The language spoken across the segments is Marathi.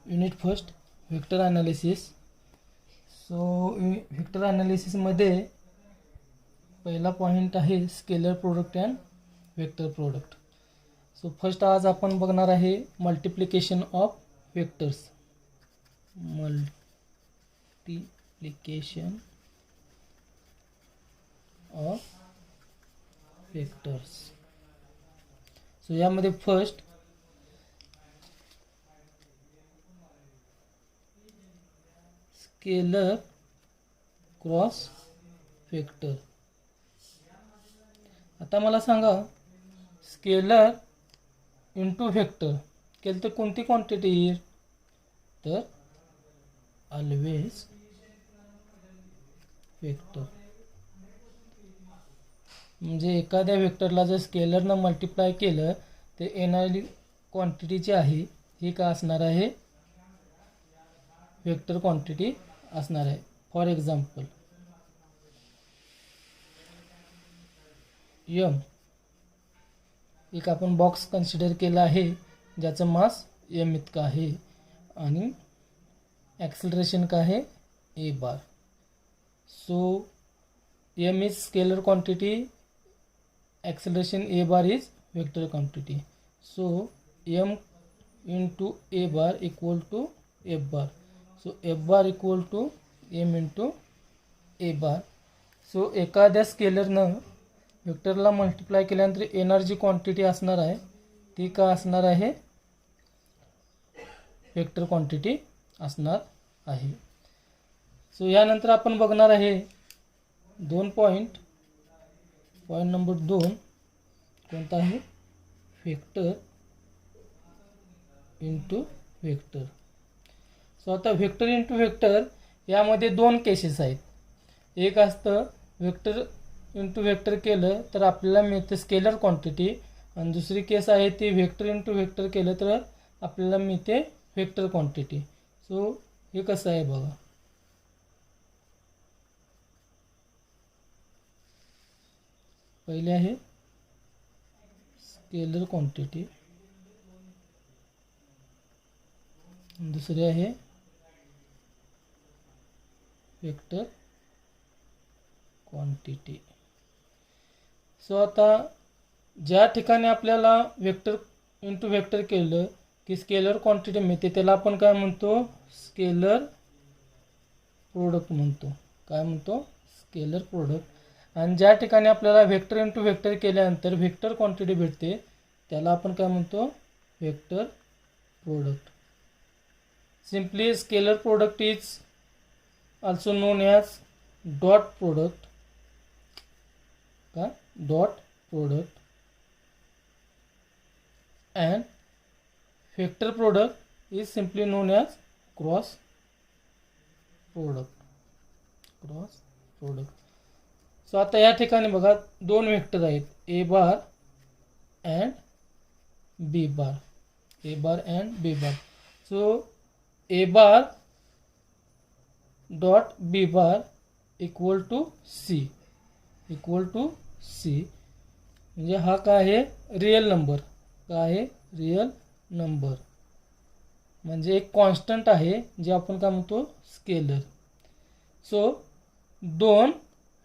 Unit first vector analysis. So vector ॲनालिसिसमध्ये पहिला पॉईंट आहे scalar product and vector product. So first आज आपण बघणार आहे multiplication of vectors. Multiplication of vectors. So यामध्ये फर्स्ट स्केलर क्रॉस व्हेक्टर. आता मला सांगा स्केलर इंटू व्हेक्टर केलं तर कोणती क्वांटिटी येईल? तर ऑलवेज व्हेक्टर. म्हणजे एखाद्या व्हेक्टरला जर स्केलरनं मल्टिप्लाय केलं तर येणारी क्वांटिटी जी आहे ही काय असणार आहे? व्हेक्टर क्वांटिटी असणार आहे. फॉर एक्झाम्पल यम एक आपण बॉक्स कन्सिडर केला आहे ज्याचं मास एम इतका आहे आणि ॲक्सिलरेशन काय आहे? A bar. So M is scalar quantity, acceleration A bar is vector quantity. So M into A bar equal to F bar. So F bar equal to M into A bar. So एखाद्या स्केलरनं व्हेक्टरला मल्टिप्लाय केल्यानंतर एनर्जी क्वांटिटी असणार आहे ती का असणार आहे? व्हेक्टर क्वांटिटी असणार आहे. सो यानंतर आपण बघणार आहे दोन पॉईंट. पॉईंट नंबर 2 कोणता आहे? Vector into vector. सो आता व्हेक्टर इंटू व्हेक्टर यामध्ये दोन केसेस आहेत. एक असतं व्हेक्टर इंटू व्हेक्टर केलं तर आपल्याला मिळते स्केलर क्वांटिटी आणि दुसरी केस आहे ती व्हेक्टर इंटू व्हेक्टर केलं तर आपल्याला मिळते व्हेक्टर क्वांटिटी. सो हे कसं आहे बघा. पहिले आहे स्केलर क्वांटिटी, दुसरी आहे व्हेक्टर क्वांटिटी. सो आता ज्या ठिकाणी आपल्याला व्हेक्टर इंटू व्हेक्टर केलं की स्केलर क्वांटिटी मिळते त्याला आपण काय म्हणतो? स्केलर प्रोडक्ट म्हणतो. काय म्हणतो? Scalar product. आणि ज्या ठिकाणी आपल्याला व्हेक्टर इंटू व्हेक्टर केल्यानंतर व्हेक्टर क्वांटिटी भेटते त्याला आपण काय म्हणतो? Vector product. Simply scalar product is also known as dot product. Dot product and vector product is simply known as cross product. Cross product. So आता या ठिकाणी बघा दोन व्हेक्टर आहेत A bar and B bar. A bar and B bar. So A bar dot B bar equal to C. Equal to C म्हणजे हा काय आहे? Real number. काय आहे? Real number. म्हणजे एक कॉन्स्टंट आहे जे आपण काय म्हणतो? स्केलर. सो दोन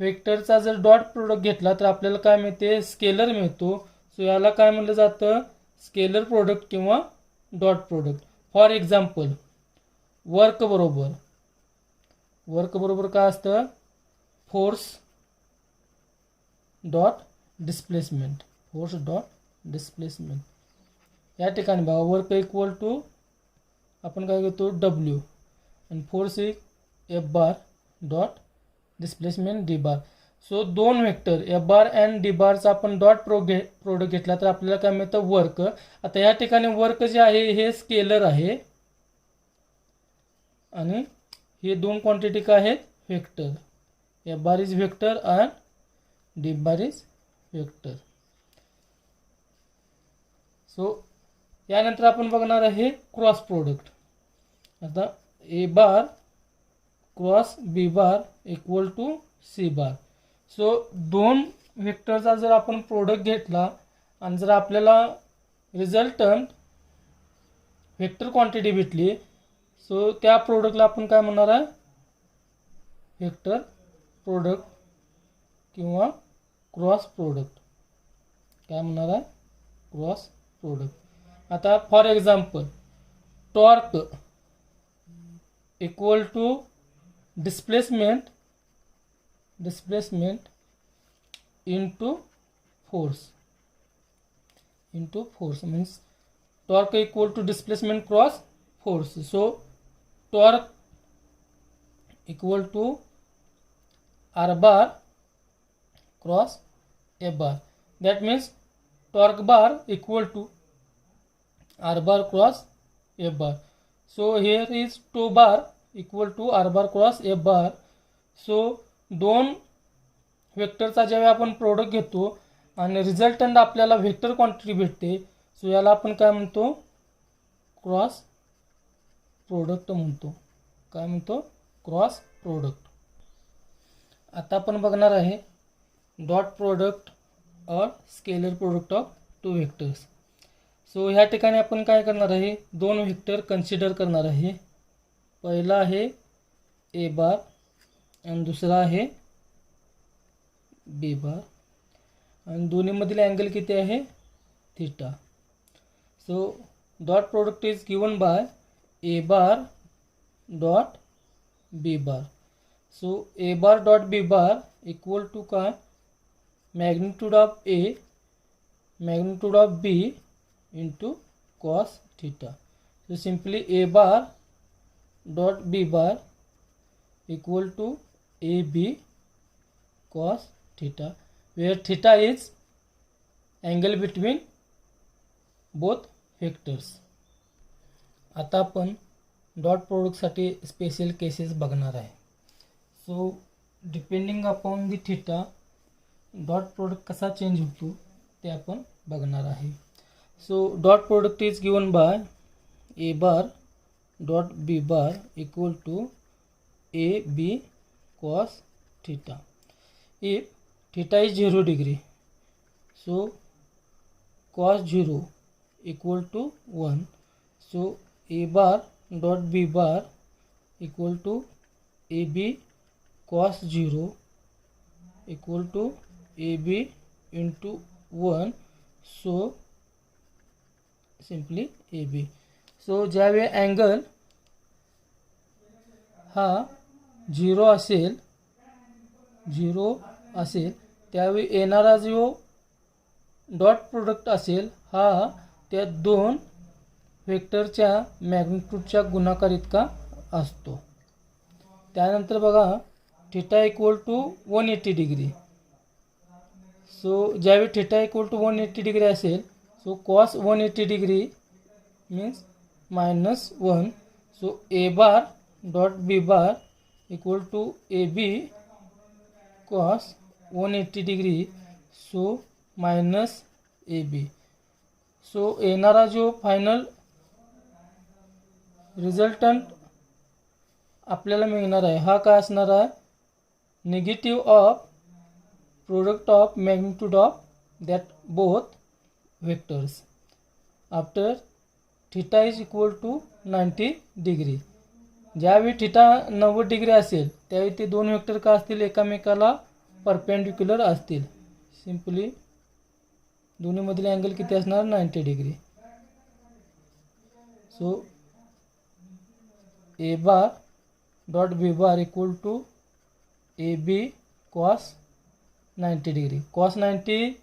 व्हेक्टरचा जर डॉट प्रोडक्ट घेतला तर आपल्याला काय मिळते? स्केलर मिळतो. सो याला काय म्हणलं जातं? स्केलर प्रोडक्ट किंवा dot product. For example work बरोबर काय असतं? Force dot displacement. Force dot displacement. या ठिकाणी बघा वर्क इक्वल टू आपण काय घेतो? डब्ल्यू आणि force F bar dot displacement D bar. So दोन vector F bar and D बारचा आपण डॉट प्रोडक्ट घेतला तर आपल्याला काय मिळतं? वर्क. आता या ठिकाणी वर्क जे आहे हे स्केलर आहे आणि हे दोन क्वांटिटी काय आहेत? Vector. F bar is vector and D bar is vector. So यानंतर आपण बघणार आहे क्रॉस प्रोडक्ट. आता A bar cross B bar equal to C bar. So दोन व्हेक्टरचा जर आपण प्रोडक्ट घेतला आणि जर आपल्याला रिझल्टंट व्हेक्टर क्वांटिटी भेटली सो त्या प्रोडक्टला आपण काय म्हणणार आहे, व्हेक्टर प्रोडक्ट किंवा क्रॉस प्रोडक्ट. काय म्हणणार आहे, क्रॉस प्रोडक्ट. आता for example torque equal to displacement into force means torque equal to displacement cross force. So torque equal to r bar cross a bar. That means torque bar equal to r bar cross a bar. So here is tow bar equal to r bar cross a bar. So दोन व्हेक्टरचा ज्यावेळी आपण प्रोडक्ट घेतो आणि रिझल्टंट आपल्याला व्हेक्टर क्वांटिटी भेटते, सो याला आपण काय म्हणतो, क्रॉस प्रोडक्ट म्हणतो. काय म्हणतो, क्रॉस प्रोडक्ट. आता आपण बघणार आहे डॉट प्रोडक्ट और scalar product of two vectors. So ह्या ठिकाणी आपण काय करणार आहे, दोन व्हेक्टर कन्सिडर करणार आहे. पहिला आहे ए बार आणि दुसरा आहे बी बार, आणि दोन्हीमधील अँगल किती आहे, theta. So dot product is given by A bar dot B bar. So A bar dot B bar equal to काय, magnitude of A magnitude of B into cos theta. So simply A bar dot B bar equal to A B cos theta, where theta is angle between both vectors. आता आपण डॉट प्रोडक्टसाठी स्पेशल केसेस बघणार आहे. So depending upon the theta dot product कसा चेंज होतो ते आपण बघणार आहे. So dot product is given by A bar dot B bar equal to A B cos theta. If theta is 0 degree, so cos 0 equal to 1. So a bar dot b bar equal to ab cos 0 equal to ab into 1. So simply ab. So ज्यावेळी अँगल हा 0 असेल त्यावेळी येणारा जो डॉट प्रोडक्ट असेल हा त्या दोन व्हेक्टरच्या मॅग्निट्यूडच्या गुणाकार इतका असतो. त्यानंतर बघा theta equal to 180 degree. So ज्यावेळी थीटा इक्वल टू 180 डिग्री असेल, so cos 180 degree means -1. So A bar dot B bar equal to A B cos 180 degree, so minus A B. So येणारा जो फायनल रिझल्टंट आपल्याला मिळणार आहे हा काय असणार आहे, negative of product of magnitude of that both vectors after theta is equal to 90 degree. ज्यावेळी थीटा 90 डिग्री असेल त्यावेळी ते दोन व्हेक्टर का असतील, एकामेकाला परपेंडिक्युलर असतील. सिंपली दोन्हीमधील अँगल किती असणार, 90 degree. So A bar dot B bar equal to A B cos 90 degree. Cos 90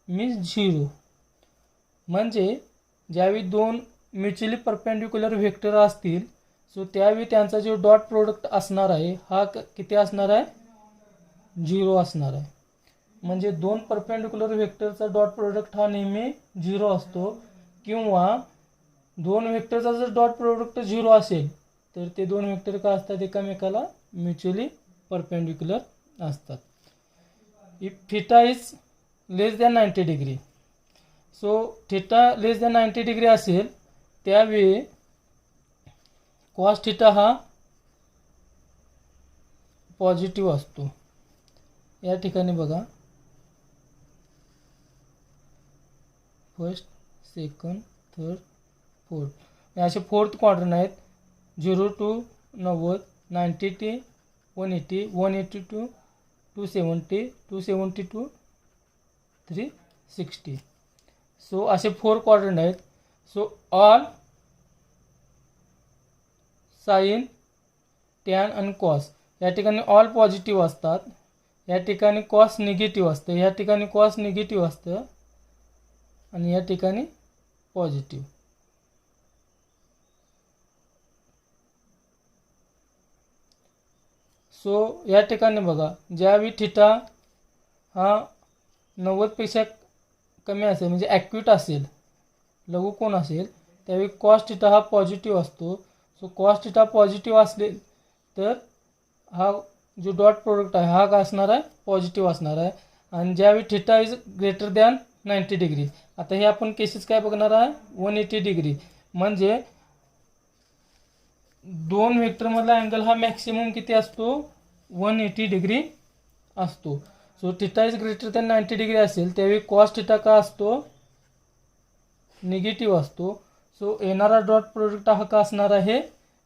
means 0. म्हणजे ज्यावेळी दोन म्युच्युअली परपेंडिक्युलर व्हेक्टर असतील, सो त्यावेळी त्यांचा जो डॉट प्रोडक्ट असणार आहे हा किती असणार आहे, 0 असणार आहे. म्हणजे दोन परपेंडिक्युलर व्हेक्टरचा डॉट प्रोडक्ट हा नेहमी 0 असतो. किंवा दोन व्हेक्टरचा जर डॉट प्रोडक्ट 0 असेल तर ते दोन व्हेक्टर का असतात, एकामेकाला म्युच्युअली परपेंडिक्युलर असतात. If theta is less than 90 degree, so theta less than 90 degree असेल त्यावेळी कॉस थीटा हा पॉझिटिव्ह असतो. या ठिकाणी बघा फर्स्ट, सेकंड, थर्ड, फोर्थ असे फोर्थ क्वाड्रंट आहेत. 0 to 90, 90 ते 180, 180 to 270, 270 to 360. सो असे 4 क्वाड्रंट आहेत. सो ऑल साइन, टॅन आणि कॉस या ठिकाणी ऑल पॉझिटिव्ह असतात. या ठिकाणी कॉस निगेटिव्ह असतं, या ठिकाणी कॉस निगेटिव्ह असतं आणि या ठिकाणी पॉझिटिव्ह. सो या ठिकाणी बघा, ज्यावेळी थिटा हा 90पेक्षा कमी असेल म्हणजे ॲक्यूट असेल, लघुकोन असेल, त्यावेळी कॉस थिटा हा पॉझिटिव्ह असतो. सो कॉस थिटा पॉझिटिव्ह असले तर हा जो डॉट प्रोडक्ट आहे हा काय असणार आहे, पॉझिटिव्ह असणार आहे. आणि ज्यावेळी theta is greater than 90 degree, आता हे आपण केसेस काय बघणार आहे, 180 डिग्री, म्हणजे दोन व्हेक्टरमधला अँगल हा मॅक्सिमम किती असतो, 180 डिग्री असतो. So theta is greater than 90 degree असेल त्यावेळी कॉस थिटा का असतो, निगेटिव्ह असतो. सो येणारा डॉट प्रोडक्ट हा का असणार आहे,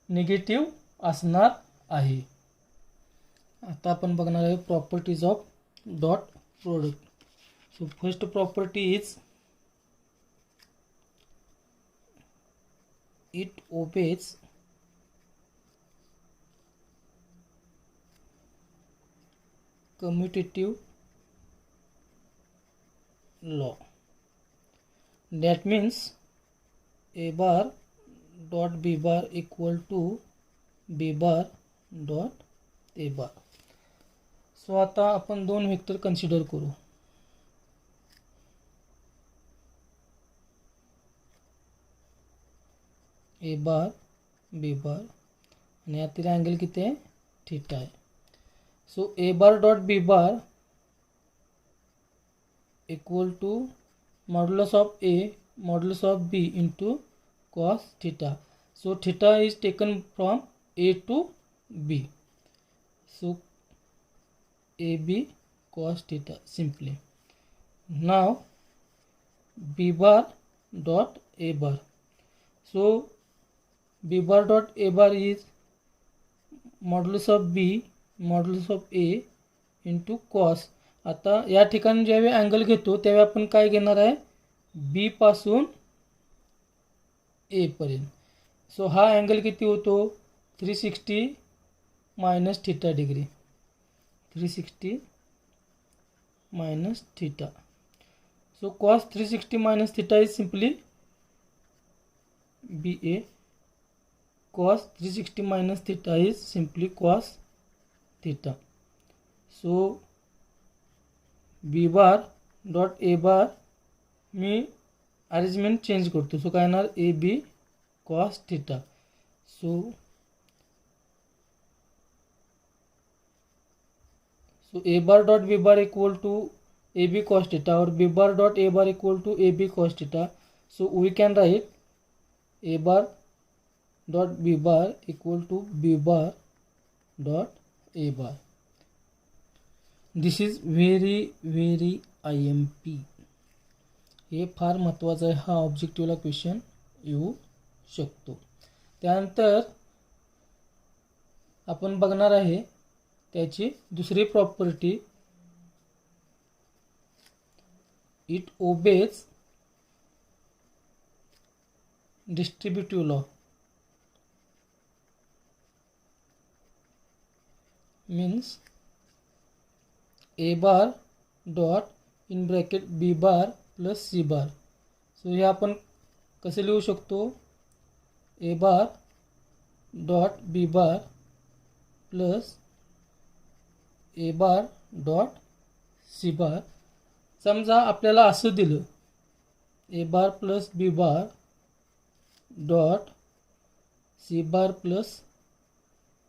निगेटिव्ह असणार आहे. आता आपण बघणार आहे properties of dot product. So first property is it obeys commutative law. That means a bar dot b bar equal to b bar dot a bar. So आता आपण दोन वेक्टर कन्सिडर करू. ए बार बी बार आणि यातील अँगल किती आहे, थीटा आहे. So A bar dot B bar equal to modulus of A modulus of B into cos theta. So theta is taken from A to B. So A B cos theta simply. Now b bar dot a bar. So b bar dot a bar is modulus of b modulus of a into cos. आता या ठिकाणी ज्यावेळी अँगल घेतो त्यावेळी आपण काय घेणार आहे, बी पासून ए पर्यंत. सो हा अँगल किती होतो, 360 minus theta degree, 360 minus theta. So cos 360 minus theta is simply BA. Cos 360 minus theta is simply cos theta. So B bar dot A bar मी अरेंजमेंट चेंज करतो. सो काय येणार, A B cos theta. So A bar dot B bar equal to A B cos theta और B bar dot A bar equal to A B cos theta. So we can write A bar dot B bar equal to B bar dot A bar. This is very very IMP. हे फार महत्त्वाचं आहे, हा ऑब्जेक्टिव्हला क्वेश्चन येऊ शकतो. त्यानंतर आपण बघणार आहे त्याची दुसरी property, it obeys distributive law. Means A bar dot in bracket B bar plus C bar. So हे आपण कसे लिहू शकतो, A bar dot B bar plus A bar dot C bar. समजा आपल्याला असं दिलं, A bar plus B bar dot C bar plus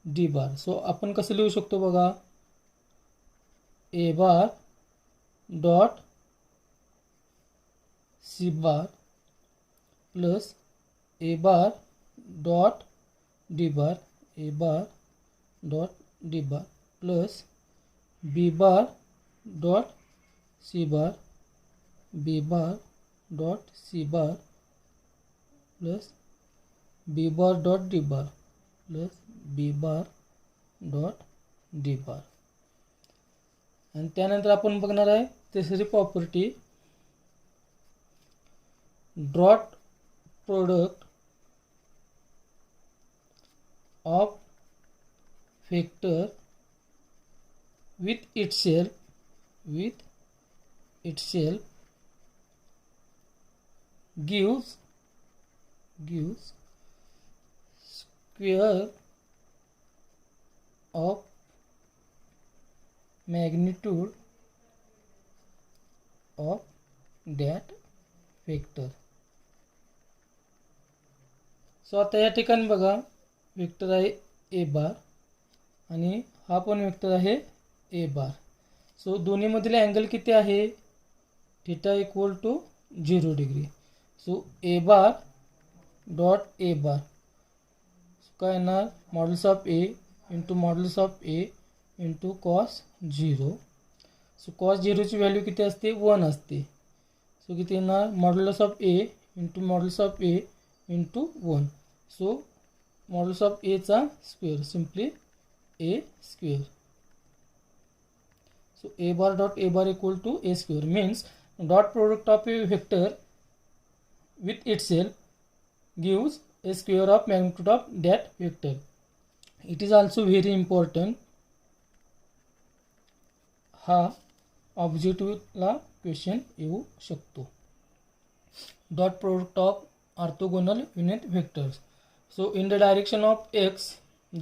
D bar. So आपण कसं लिहू शकतो बघा, A bar dot C bar plus A bar dot D bar, A bar dot D bar plus B bar dot C bar, B bar dot C bar plus B bar dot D bar. Plus B bar dot D bar. आणि त्यानंतर आपण बघणार आहे तिसरी property, dot product of vector with itself gives square of magnitude of that vector. So आता या ठिकाणी बघा वेक्टर आहे ए बार आणि हा पण वेक्टर आहे ए बार. सो दोन्हीमधील अँगल किती आहे, theta equal to 0 degree. So A bar dot A bar काय येणार, modulus of A into modulus of A into cos 0. So cos 0ची व्हॅल्यू किती असते, 1 असते. सो किती येणार, modulus of A into modulus of A into 1. So modulus of एचा square, simply A square. So a bar dot a bar equal to a square means dot product of a vector with itself gives a square of magnitude of that vector. It is also very important. हा ऑब्जेक्टिव्हला क्वेश्चन येऊ शकतो. Dot product of orthogonal unit vectors. So in the direction of x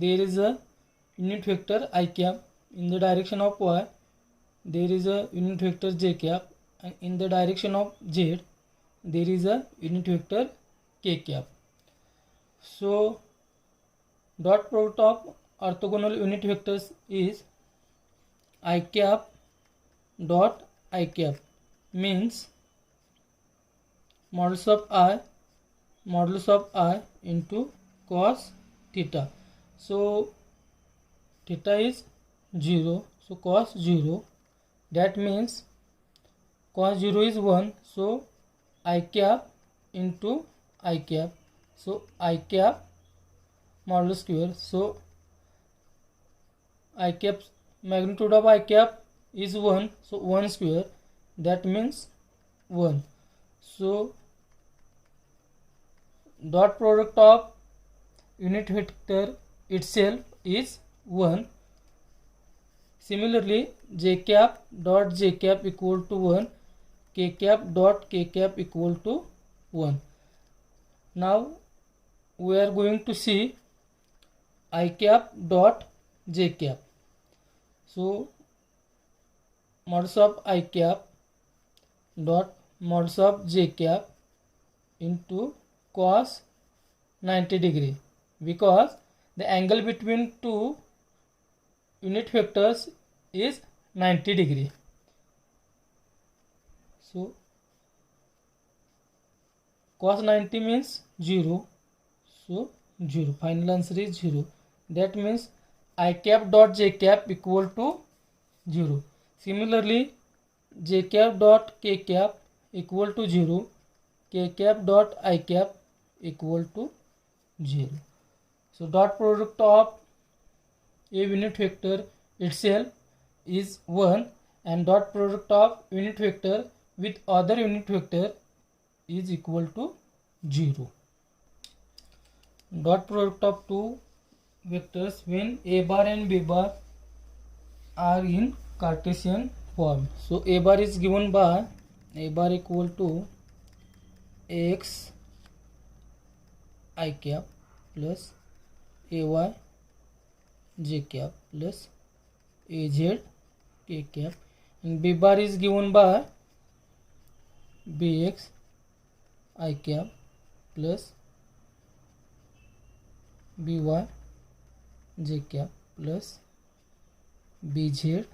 there is a unit vector I cap. In the direction of y there is a unit vector j cap, and in the direction of z there is a unit vector k cap. So dot product of orthogonal unit vectors is I cap dot I cap means modulus of I into cos theta. So theta is 0, so cos 0, that means cos 0 is 1, so I cap into I cap, so I cap modulus square. So I cap magnitude of I cap is 1, so 1 square, that means 1. So dot product of unit vector itself is 1. Similarly j cap dot j cap equal to 1, k cap dot k cap equal to 1. Now we are going to see I cap dot j cap. So modulus of I cap dot modulus of j cap into cos 90 degree, because the angle between two unit vectors is 90 degree. So cos 90 means 0, so 0, final answer is 0. That means I cap dot j cap equal to 0. Similarly j cap dot k cap equal to 0, k cap dot I cap equal to 0. So dot product of a unit vector itself is 1, and dot product of unit vector with other unit vector is equal to 0. Dot product of two vectors when a bar and b bar are in Cartesian form. So a bar is given by a bar equal to ax I cap plus ay j cap plus az k cap, and b bar is given by bx I cap plus by j cap plus bz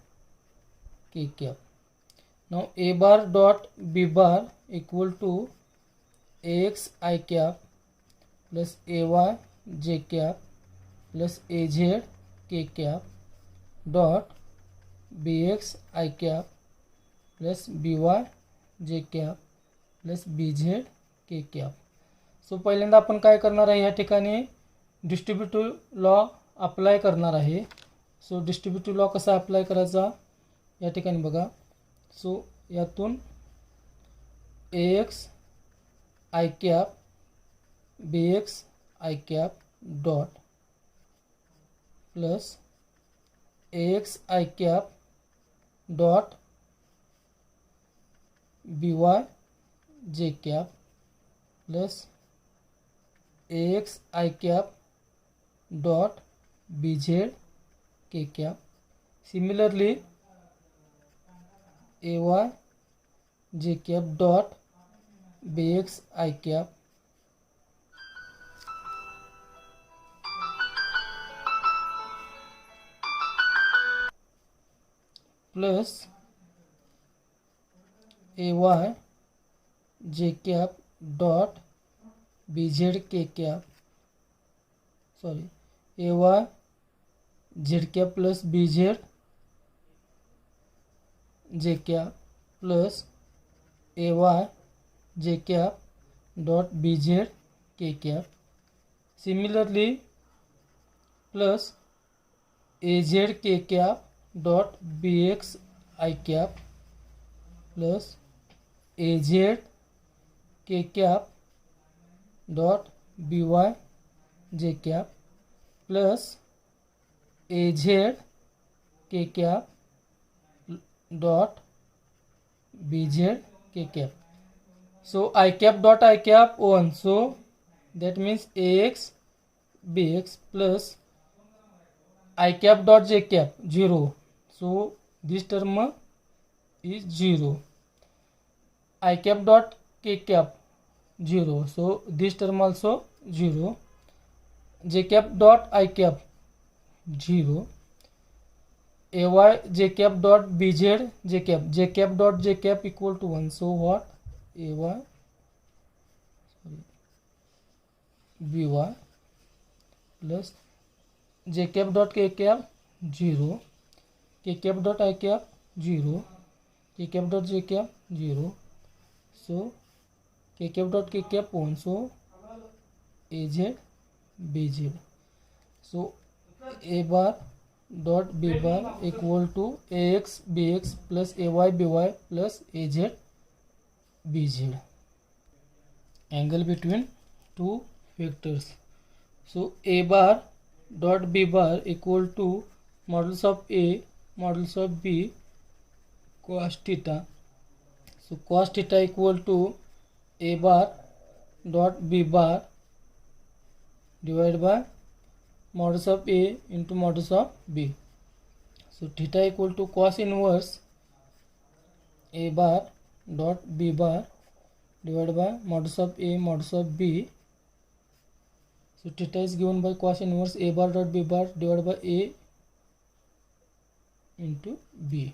k cap. Now a bar dot b bar equal to ax I cap plus ay j cap plus az k cap dot bx I cap plus by j cap plus bz k cap. So पहिल्यांदा आपण काय करणार आहे, या ठिकाणी डिस्ट्रीब्युटिव्ह लॉ अप्लाय करणार आहे. सो डिस्ट्रीब्युटिव्ह लॉ कसा अप्लाय करायचा या ठिकाणी बघा. सो यातून AX I cap BX I cap dot plus AX I cap dot BY J cap plus AX I cap dot BZ K cap. Similarly AY J cap dot BX I cap plus AY J cap dot BZ K cap AY Z cap plus BZ J cap plus AY J cap dot BZ K cap. Similarly plus AZ K cap dot BX I cap plus AZ K cap dot BY J cap plus AZ K cap dot BZ K cap. So I cap dot I cap 1. So that means AX BX plus I cap dot J cap 0. So this term is 0. I cap dot K cap 0. So this term also 0. J cap dot I cap 0. AY J cap dot BZ J cap. J cap dot J cap equal to 1. So what? AY BY plus J cap dot K cap 0. K cap dot I cap 0. K cap dot J cap 0. So K cap dot K cap 1. So AZ BZ. So A bar dot B bar equal to AX BX plus AY BY plus AZ BZ. Angle between two vectors. So A bar dot B bar equal to modulus of A modulus of B cos theta. So cos theta equal to A bar dot B bar divided by modulus of A into modulus of B. So theta equal to cos inverse A bar dot B bar divided by modulus of A modulus of B. So theta is given by cos inverse A bar dot B bar divided by A into B.